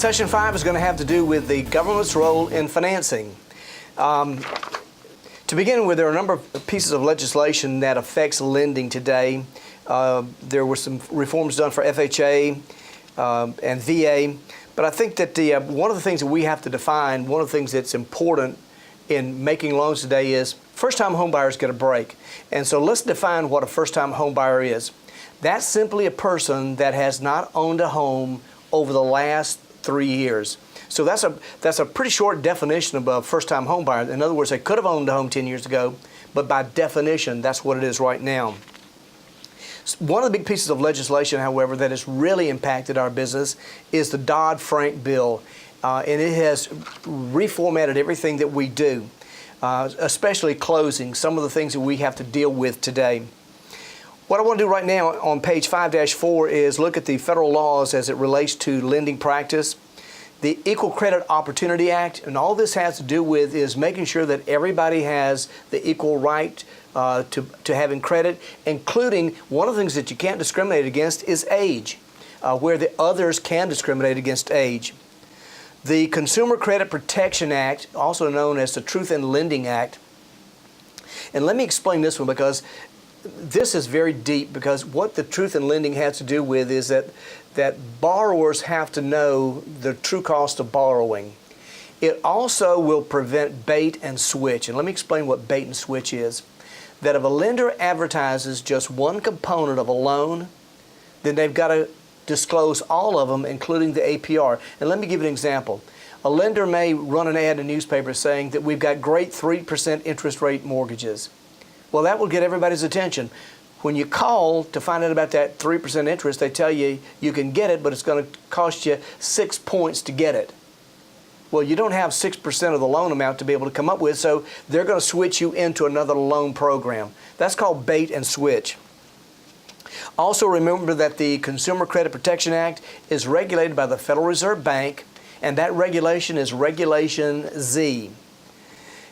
Session 5 is going to have to do with the government's role in financing. To begin with, there are a number of pieces of legislation that affects lending today. There were some reforms done for FHA and VA, but I think that one of the things that we have to define, one of the things that's important in making loans today is first-time homebuyers get a break. And so let's define what a first-time homebuyer is. That's simply a person that has not owned a home over the last 3 years. So that's a pretty short definition of a first-time homebuyer. In other words, they could have owned a home 10 years ago, but by definition, that's what it is right now. One of the big pieces of legislation, however, that has really impacted our business is the Dodd-Frank bill. And it has reformatted everything that we do, especially closing, some of the things that we have to deal with today. What I want to do right now on page 5-4 is look at the federal laws as it relates to lending practice. The Equal Credit Opportunity Act, and all this has to do with is making sure that everybody has the equal right to having credit, including one of the things that you can't discriminate against is age, where the others can discriminate against age. The Consumer Credit Protection Act, also known as the Truth in Lending Act, and let me explain this one because this is very deep, because what the truth in lending has to do with is that borrowers have to know the true cost of borrowing. It also will prevent bait and switch. And let me explain what bait and switch is. That if a lender advertises just one component of a loan, then they've got to disclose all of them, including the APR. And let me give you an example. A lender may run an ad in a newspaper saying that we've got great 3% interest rate mortgages. Well, that will get everybody's attention. When you call to find out about that 3% interest, they tell you you can get it, but it's going to cost you 6 points to get it. Well, you don't have 6% of the loan amount to be able to come up with, so they're going to switch you into another loan program. That's called bait and switch. Also remember that the Consumer Credit Protection Act is regulated by the Federal Reserve Bank, and that regulation is Regulation Z.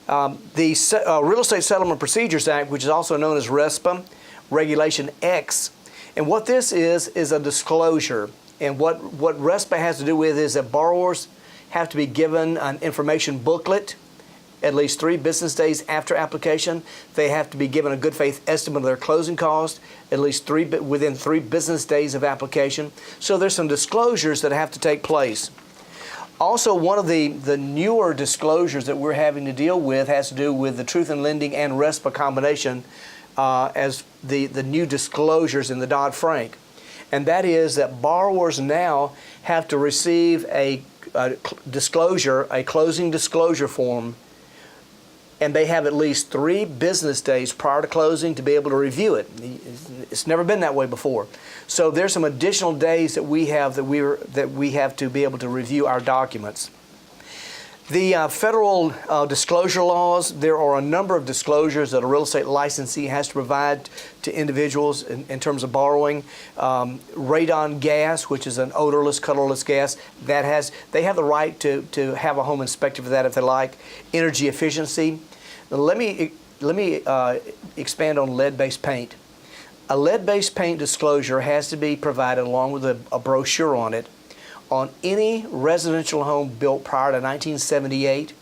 The Real Estate Settlement Procedures Act, which is also known as RESPA, Regulation X. And what this is a disclosure. And what RESPA has to do with is that borrowers have to be given an information booklet at least 3 business days after application. They have to be given a good faith estimate of their closing cost at least within 3 business days of application. So there's some disclosures that have to take place. Also, one of the newer disclosures that we're having to deal with has to do with the Truth in Lending and RESPA combination as the new disclosures in the Dodd-Frank. And that is that borrowers now have to receive a closing disclosure form, and they have at least 3 business days prior to closing to be able to review it. It's never been that way before. So there's some additional days that we have to be able to review our documents. The federal disclosure laws, there are a number of disclosures that a real estate licensee has to provide to individuals in terms of borrowing. Radon gas, which is an odorless, colorless gas, they have the right to have a home inspected for that if they like. Energy efficiency. Let me expand on lead-based paint. A lead-based paint disclosure has to be provided along with a brochure on it on any residential home built prior to 1978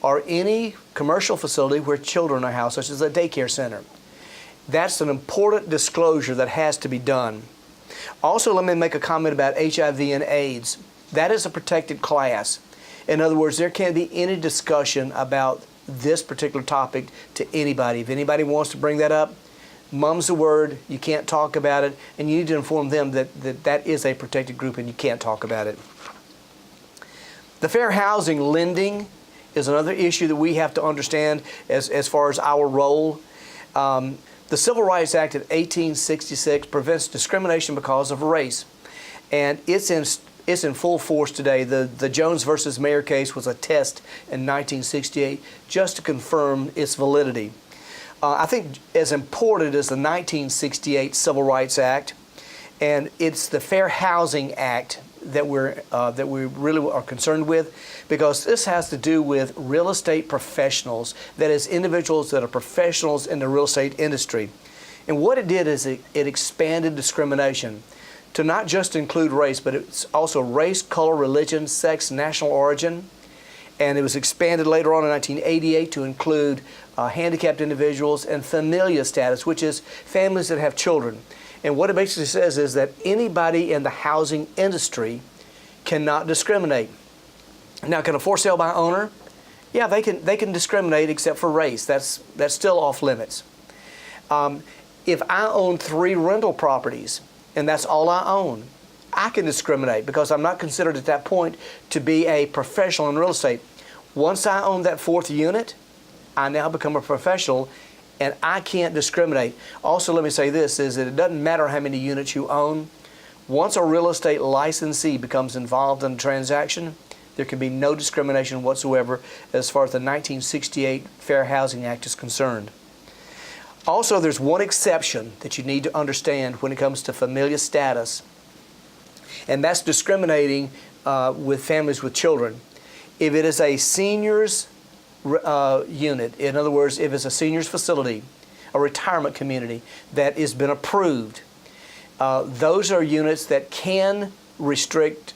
or any commercial facility where children are housed, such as a daycare center. That's an important disclosure that has to be done. Also, let me make a comment about HIV and AIDS. That is a protected class. In other words, there can't be any discussion about this particular topic to anybody. If anybody wants to bring that up, mum's the word, you can't talk about it, and you need to inform them that is a protected group and you can't talk about it. The fair housing lending is another issue that we have to understand as far as our role. The Civil Rights Act of 1866 prevents discrimination because of race, and it's in full force today. The Jones versus Mayer case was a test in 1968 just to confirm its validity. I think as important as the 1968 Civil Rights Act, and it's the Fair Housing Act that we really are concerned with, because this has to do with real estate professionals, that is, individuals that are professionals in the real estate industry. And what it did is it expanded discrimination to not just include race, but it's also race, color, religion, sex, national origin. And it was expanded later on in 1988 to include handicapped individuals and familial status, which is families that have children. And what it basically says is that anybody in the housing industry cannot discriminate. Now, can a for sale by owner? Yeah, they can discriminate except for race. That's still off limits. If I own 3 rental properties and that's all I own, I can discriminate because I'm not considered at that point to be a professional in real estate. Once I own that 4th unit, I now become a professional and I can't discriminate. Also, let me say this, is that it doesn't matter how many units you own. Once a real estate licensee becomes involved in a transaction, there can be no discrimination whatsoever as far as the 1968 Fair Housing Act is concerned. Also, there's one exception that you need to understand when it comes to familial status, and that's discriminating with families with children. If it is a seniors unit, in other words, if it's a seniors facility, a retirement community that has been approved, those are units that can restrict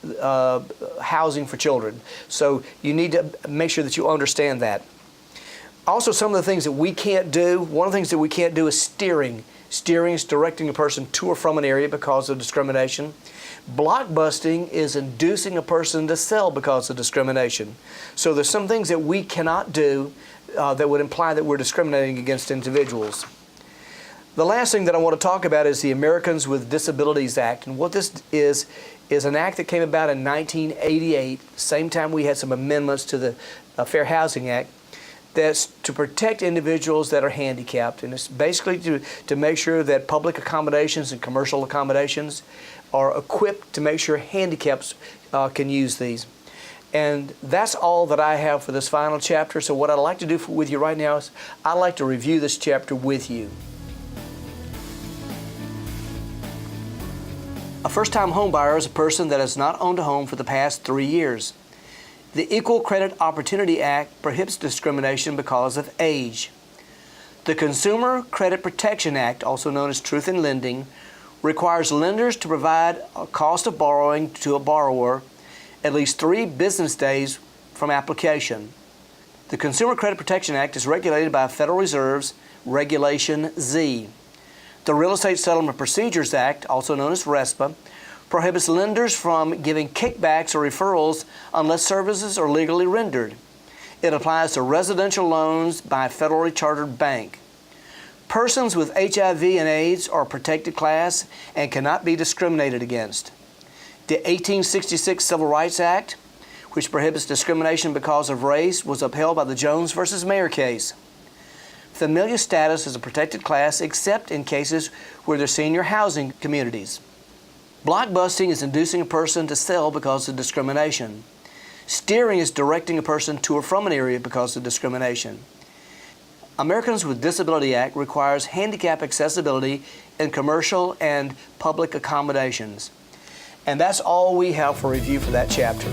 housing for children. So you need to make sure that you understand that. Also, some of the things that we can't do, one of the things that we can't do is steering. Steering is directing a person to or from an area because of discrimination. Blockbusting is inducing a person to sell because of discrimination. So there's some things that we cannot do that would imply that we're discriminating against individuals. The last thing that I want to talk about is the Americans with Disabilities Act. And what this is an act that came about in 1988, same time we had some amendments to the Fair Housing Act, that's to protect individuals that are handicapped. And it's basically to make sure that public accommodations and commercial accommodations are equipped to make sure handicaps can use these. And that's all that I have for this final chapter. So what I'd like to do with you right now is I'd like to review this chapter with you. A first-time homebuyer is a person that has not owned a home for the past 3 years. The Equal Credit Opportunity Act prohibits discrimination because of age. The Consumer Credit Protection Act, also known as Truth in Lending, requires lenders to provide a cost of borrowing to a borrower at least 3 business days from application. The Consumer Credit Protection Act is regulated by Federal Reserve's Regulation Z. The Real Estate Settlement Procedures Act, also known as RESPA, prohibits lenders from giving kickbacks or referrals unless services are legally rendered. It applies to residential loans by a federally chartered bank. Persons with HIV and AIDS are a protected class and cannot be discriminated against. The 1866 Civil Rights Act, which prohibits discrimination because of race, was upheld by the Jones versus Mayer case. Familial status is a protected class except in cases where they're senior housing communities. Blockbusting is inducing a person to sell because of discrimination. Steering is directing a person to or from an area because of discrimination. Americans with Disabilities Act requires handicap accessibility in commercial and public accommodations. And that's all we have for review for that chapter.